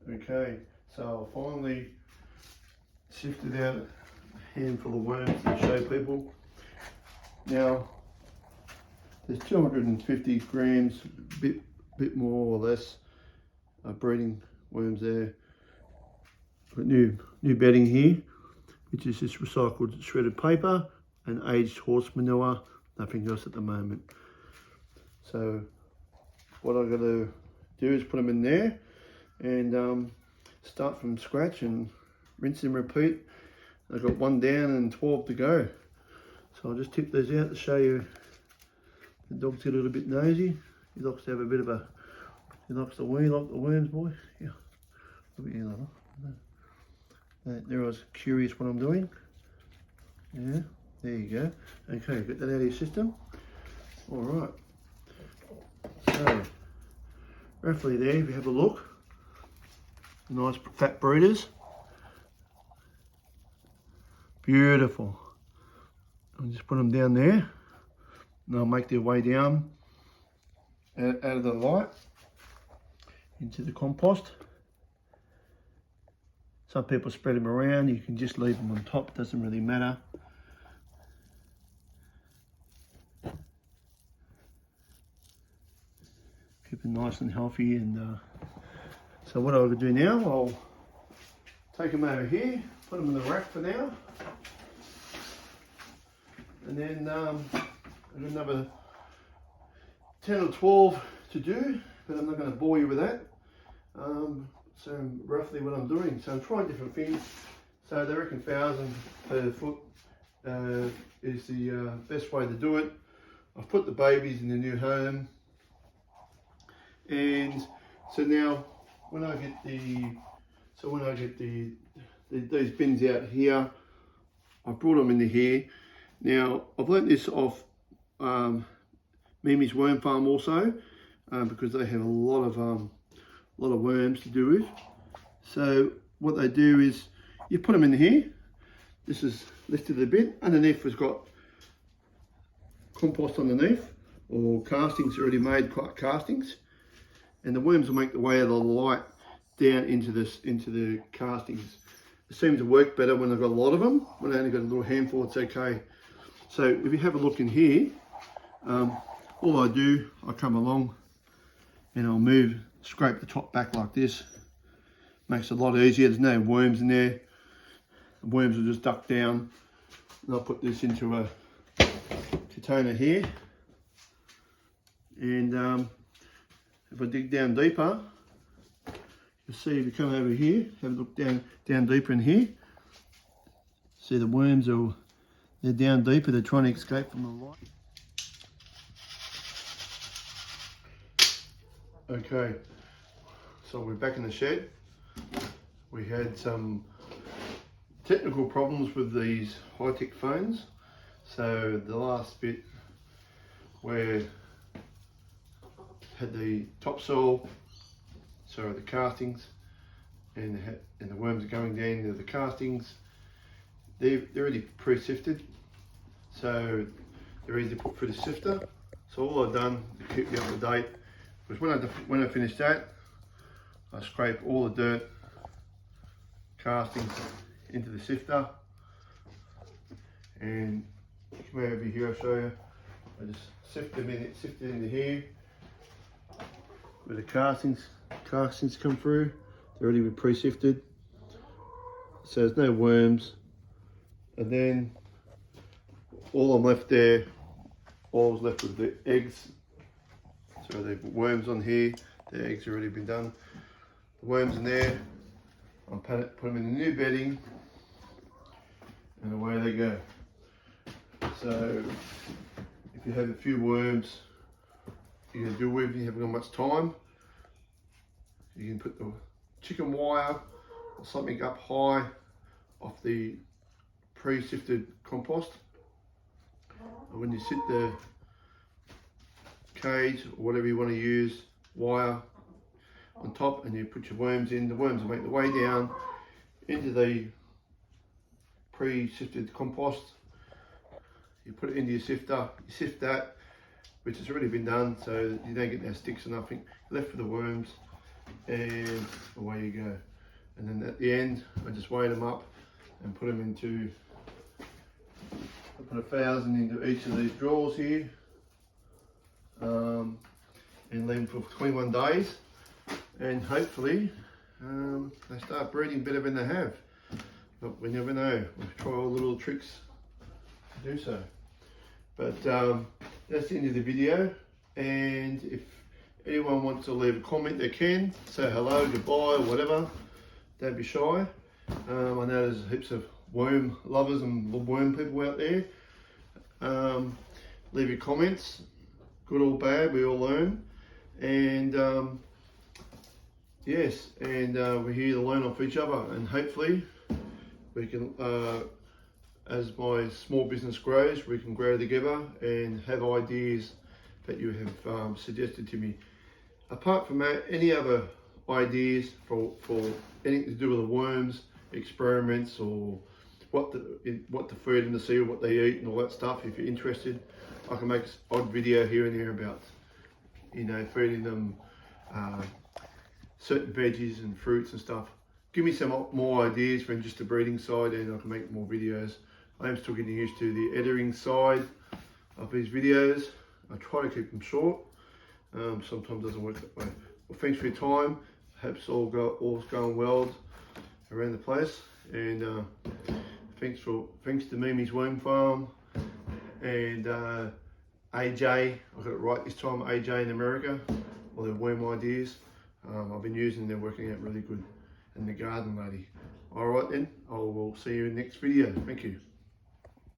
Okay, so I finally sifted out a handful of worms to show people. Now, there's 250 grams, bit more or less, breeding worms there. Got new bedding here, which is just recycled shredded paper and aged horse manure, nothing else at the moment. So what I'm going to do is put them in there and start from scratch and rinse and repeat. I've got 1 down and 12 to go. So I'll just tip these out to show you. The dog's get a little bit nosy. He likes to have a bit of a, he likes to wee like the worms, boy. Yeah, a bit here, there I was curious what I'm doing. Yeah, there you go. Okay, get that out of your system. All right. So, roughly there, if you have a look, nice fat breeders. Beautiful. I'll just put them down there and they'll make their way down out of the light into the compost. Some people spread them around, you can just leave them on top, doesn't really matter. Keep it nice and healthy. And so what I'll do now, I'll take them over here, put them in the rack for now. And then I've got another 10 or 12 to do, but I'm not going to bore you with that. So roughly what I'm doing, so I'm trying different things. So they reckon 1,000 per foot is the best way to do it. I've put the babies in the new home, and so now when I get these bins out here, I brought them into here. Now I've learnt this off Mimi's Worm Farm also, because they have a lot of worms to do with. So what they do is you put them in here. This is lifted a bit. Underneath has got compost underneath, or castings, already made castings, and the worms will make the way of the light down into the castings. It seems to work better when I've got a lot of them. When I only got a little handful, it's okay. So if you have a look in here, all I do, I come along and I'll scrape the top back like this. Makes it a lot easier. There's no worms in there. The worms will just duck down. And I'll put this into a container here. And if I dig down deeper, you'll see if you come over here, have a look down deeper in here. See the worms they're down deeper, they're trying to escape from the light. Okay, so we're back in the shed. We had some technical problems with these high-tech phones. So the last bit where had the topsoil, so the castings, and the worms are going down into the castings. They're already pre-sifted, so they're easy to put through the sifter. So all I've done to keep you up to date was when I finish that, I scrape all the dirt, castings into the sifter, and come over here, I'll show you. I just sift it into here, where the castings come through. They're already been pre-sifted, so there's no worms. And then all I'm left there, all I was left with the eggs. So they've got worms on here, the eggs have already been done. The worms in there, I'll put them in the new bedding, and away they go. So if you have a few worms you can deal with, you haven't got much time, you can put the chicken wire or something up high off the pre-sifted compost. And when you sit the cage or whatever you want to use, wire on top, and you put your worms in, the worms will make the way down into the pre-sifted compost. You put it into your sifter, you sift that, which has already been done, so you don't get no sticks or nothing. You're left with the worms, and away you go. And then at the end, I just weigh them up and put them into, I put 1,000 into each of these drawers here, and leave them for 21 days, and hopefully they start breeding better than they have. But we never know. We'll try all the little tricks to do so. But that's the end of the video, and if anyone wants to leave a comment, they can. Say hello, goodbye, or whatever. Don't be shy. I know there's heaps of worm lovers and worm people out there. Leave your comments, good or bad, we all learn. And yes, and we're here to learn off each other, and hopefully we can, as my small business grows, we can grow together and have ideas that you have suggested to me. Apart from that, any other ideas for anything to do with the worms, experiments, or what to feed them to see what they eat and all that stuff, if you're interested, I can make an odd video here and there about, you know, feeding them certain veggies and fruits and stuff. Give me some more ideas from just the breeding side, and I can make more videos. I am still getting used to the editing side of these videos. I try to keep them short. Sometimes it doesn't work that way. Well, thanks for your time. Hope all's going well around the place. And thanks to Mimi's Worm Farm and AJ. I got it right this time. AJ in America. All their worm ideas. I've been using. They're working out really good. And the Garden Lady. All right then. I will see you in the next video. Thank you.